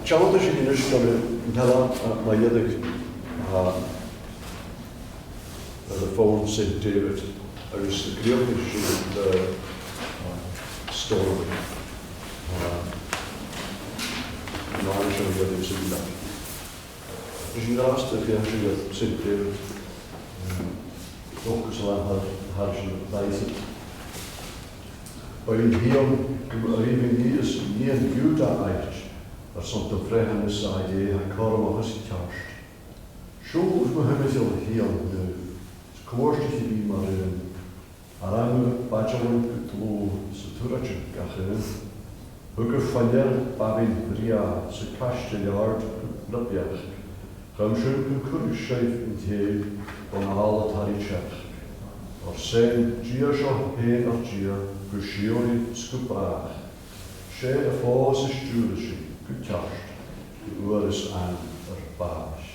Teanta sin in ysgol hela mae ydig the phone St. David. Agus y griog sy'n storm. Náir sy'n ydig sy'n ydig. Sy'n rast y fian sy'n ydig St. David. Ook zo'n haar sy'n ddaisid. Oedden hion, gymryd ni is ni yn gyda eich, ar sont y frehan ys a ie, a corom o hys i tiarst. Siwr mae hynny'n yw hion nhw. Cwrs i fi mar un. Ar angl badjawn gytlw sy'n twrach yn gachyn. Hwgyr ffaller babin fria sy'n castel iard lybiach. Gym sy'n cwrdd seif yn teig o'n hal at har i tiach. O'r sen, gia sio hen ar gia, gwsiori sgwbrach. Se y ffos y stwr si, gytast, yw'r an yr bas.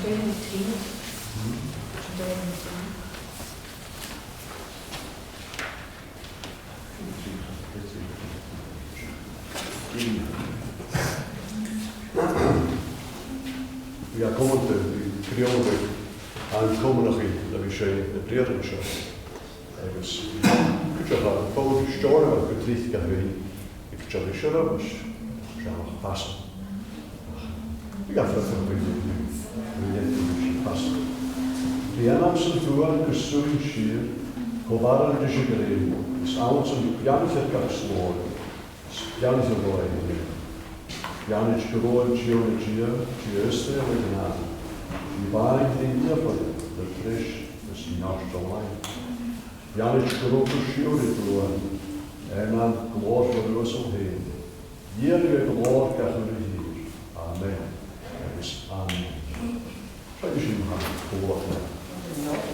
Ja, komend de kriolde aankomende dat we zijn de breder zo. Dus ik zou dat foto storen wat betreft kan we. Ik zou de show was zou nog passen. Ik ga dat van we passen. Die aanamsen voor de solutie gewaren de jugeren. Is alles een janse kapsloor. Janse boy. Janus gewoon geologie, geoste en genade. Die waren in de de fresh, dus die naast online. Janus gewoon geologie doen. En dan gloor voor ons omheen. Hier weer gloor katholiek hier. Amen. Dus amen. Zo is je maar gloor. Amen.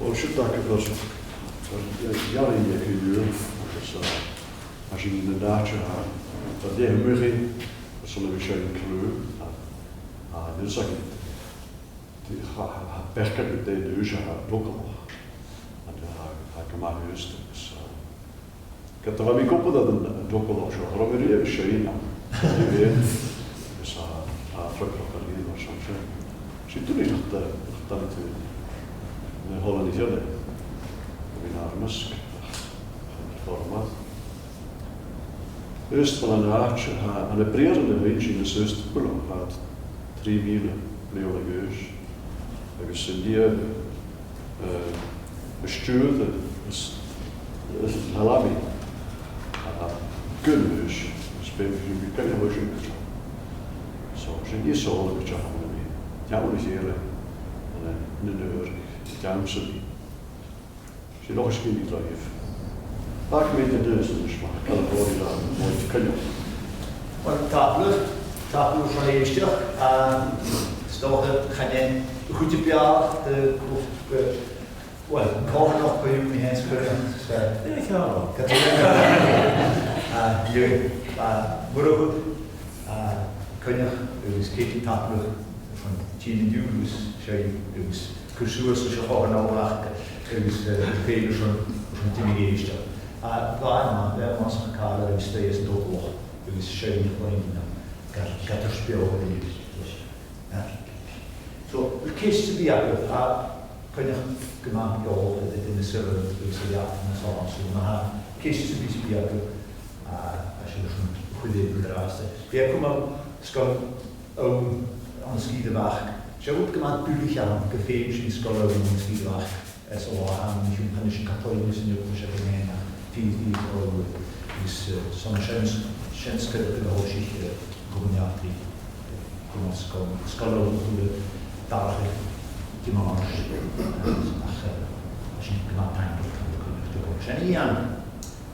Wel, sy'n dag gyda'r iari ni ac yn yw'n a sy'n yn dach a de hymwch i sy'n yn eisiau yn clw a dwi'n sag ha berca gyda dweud ywys a local a gymar ywys gyda fa mi gwybod oedd yn local o sio rhaid mi rhaid eisiau un am i fi a ffrygloch ar un o'r sian sy'n dwi'n eich da ni ti yn y holan i ddiodd fi'n armysg yn y fformat Eerst van een haartje aan de brede weetje in de zuster belang gaat 3 wielen leeuwen geus. Er is een die bestuurde halami kunneus. Spelen we kunnen we zien. Zo zijn die zo een beetje aan me. Ja, we zien een deur. Ja, we zien. Ze nog eens niet drive. Dag met de deur, dus maar kan het wel niet aan, mooi kan je. Want tabel van de eerste, stoken gaan in goed op jaar, de wel, komen nog bij jullie heen spelen. Ja, ja. Jullie, maar goed, kun je dus kijken tabel van 10 dus dus cursus is gewoon nou dus spelen van 10 eerste. Blaen, we ons elkaar in steeds doodlog. Dus schön gewoon gaat er spelen. Zo, de kist die kun je gemaakt worden in de server, dus ja, en zo aan zo. Maar kist die als je zo'n goede bedrijf hebt. We komen school aan de skiedeweg. Je wordt gemaakt publiek aan cafés in school aan de skiedeweg. Zo aan een katholisch in de projecten. Die is zo'n schönste Geschichte gemacht, die Skala goede dagen die man als je gemaakt hebt. En hier aan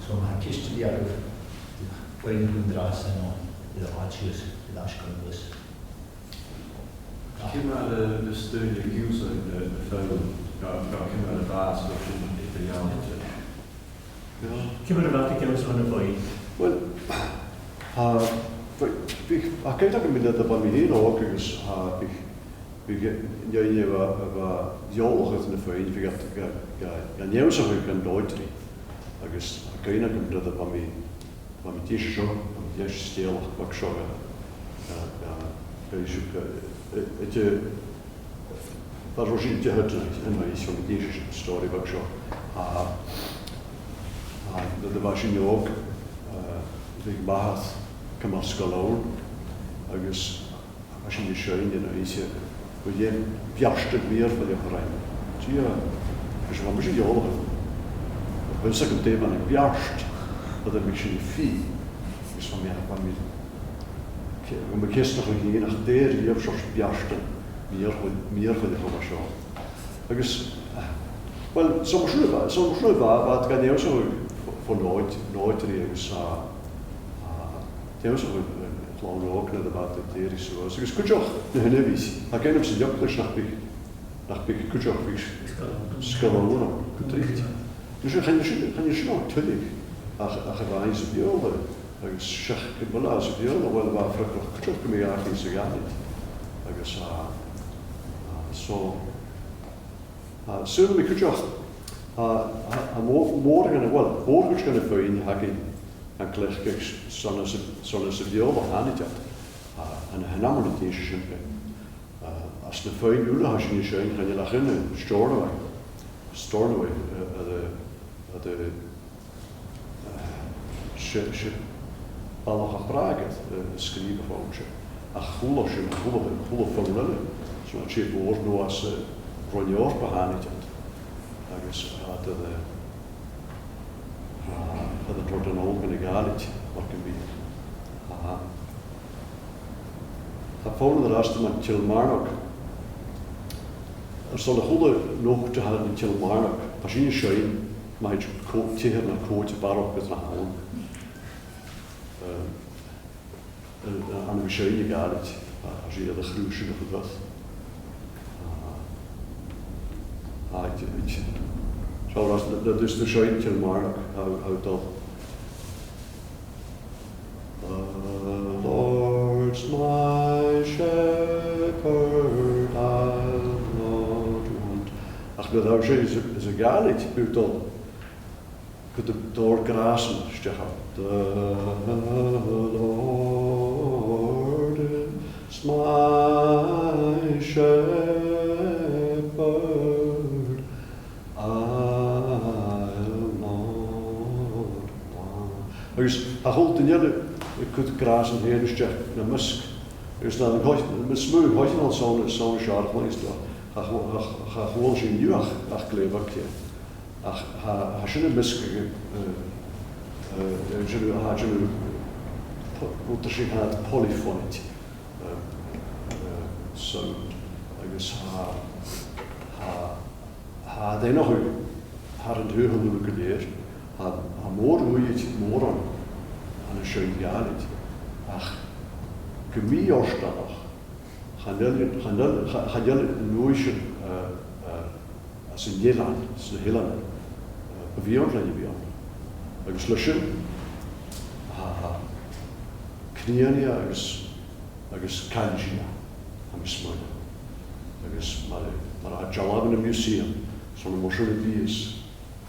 zo'n kist die ook voor je kunt draaien en de raadjes, de afspraken. Ik heb maar de steun die ik use in de film. Ja, ik heb maar de baas of in het Italiaans. Cymru fel ti gynnwys fan y fwy? Wel, a gael ag yn mynd â fan mi hyn o agos bych iawn efo diolch yn y ffein fi gan news o hwy gan doedri agos a gael ag yn mynd â fan mi dis sio dis stil ac sio gael sio Dar rosin ti hydr yn oes o'n dis stori ac sio de was in ook ik baat kan als galoon agus als je schön in is hoe je piaste meer van je verein zie je dus wat misschien je horen we zeggen het thema een piast dat er misschien fee is van mij we bekijken nog een keer naar der je hebt zo'n piaste meer van de formation agus wel soms nu wat kan je zo van nooit ergens Deus ook gewoon ook naar de batterie zo. Dus ik kunt ook de hele ik ken hem ze ook dus nach big kunt ook big scalone kunt. Dus je gaan je snel natuurlijk. Ach reis op jou. Ik zeg ik wil als op jou wel waar vroeg kunt ook meer aan iets gaan niet. Ik zeg zo zullen we kunt ook morgen wel morgen kunnen voor in hakken en krijg zo'n video wat aan het en een namelijk deze schimpen als de fijn jullie als je niet schijn kan je lachen stormen wij de shit alle gepraat schrijven van je ach goede formule zo'n chip woord nu als ronjoor behandeld dus dat het wordt een ogen egalit, wat kan we? Dat volgende laatste met Kilmarnock. Er zal een goede nog te hebben in Kilmarnock. Als je schijn, maar je koopt tegen een kootje barok met een haan. Aan de schijn egalit, als je de groesje nog wat. Zoals dat is de zoietje maar uit dat. The Lord's my shepherd, I'll not want. Ach, dat ook is een galit, uit dat. Could door grazen zeggen. The Lord is my shepherd, I'll not want. Dus hij holt in jullie, ik kunt grazen heen, dus zeg, de musk. Dus dan ga je met smuug, ga je dan zo'n schaar, maar is dat. Ga gewoon zien nu ach klevertje. Ach, ha schöne musk. Schöne Unterschied hat polyphonic sound. I guess ha de nog haar een heugen geleerd. Ha more hoe je het more aan een schön jaarlit. Ach, gemie oorstelig. Gaan jullie nooit als een Nederland, als een hele beviand van je beviand. Ik slussen, knieën, ik kanjia, ik smoen, ik maar het jalab in een museum, zo'n moschule bies,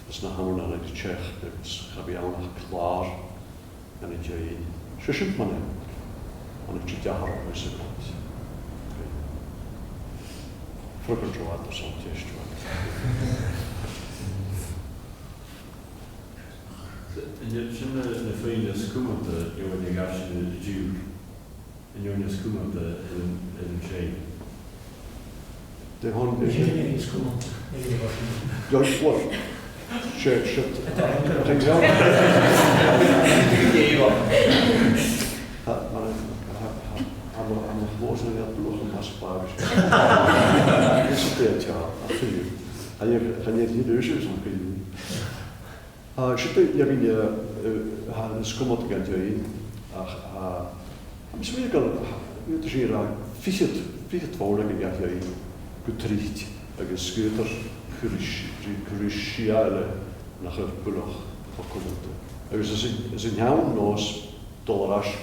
dus naar hammer naar de Tsjech, dus heb je al nog klaar en het je slussen man, en het je jaar op is het. Voorkontroleerd of zo'n test. En je ziet de vrienden schoenen de jonge gasten de Jew en jonge schoenen de in Shane. De hond We is. zitten in school. George Floyd. Shit. Denk wel. I'm gewoon dat bloed en maspaars. Is het dit ja? Absoluut. En je kan niet hier dus zo kunnen. Zit je in je schommelt gaan doen. Misschien kan je dus hier visit volgen ja hier getricht. Een scooter cruciale naar het bulog voorkomen. Dus is een jouw nos dollars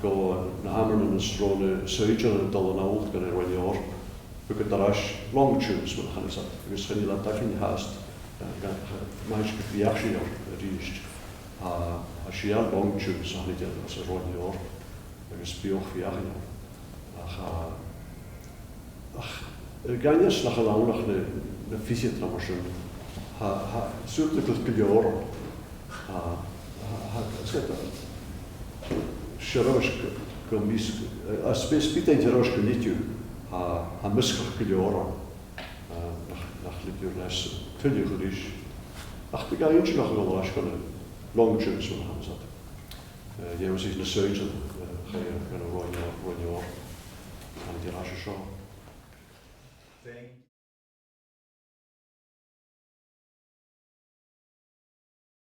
go na hammer in de strone surgeon en dollar na old kan er wel jaar. We kunnen daar long tubes met gaan zeggen. Dus geen dat dat in haast. Maar ik heb reactie op reached. Als je long tubes aan het als een rond jaar. Dan is het ook 4 jaar. Ganjes nach lang nach eine Physiotherapie. Sucht das Jahr. Es geht Sharosh komis as spite Sharosh knitu ha muskel geljora nach litjurles tüljurisch ach de gaintje nog wel rasch kunnen long jumps van hem zat je was in de surgeon ga je een rondje aan die rasje show. Thank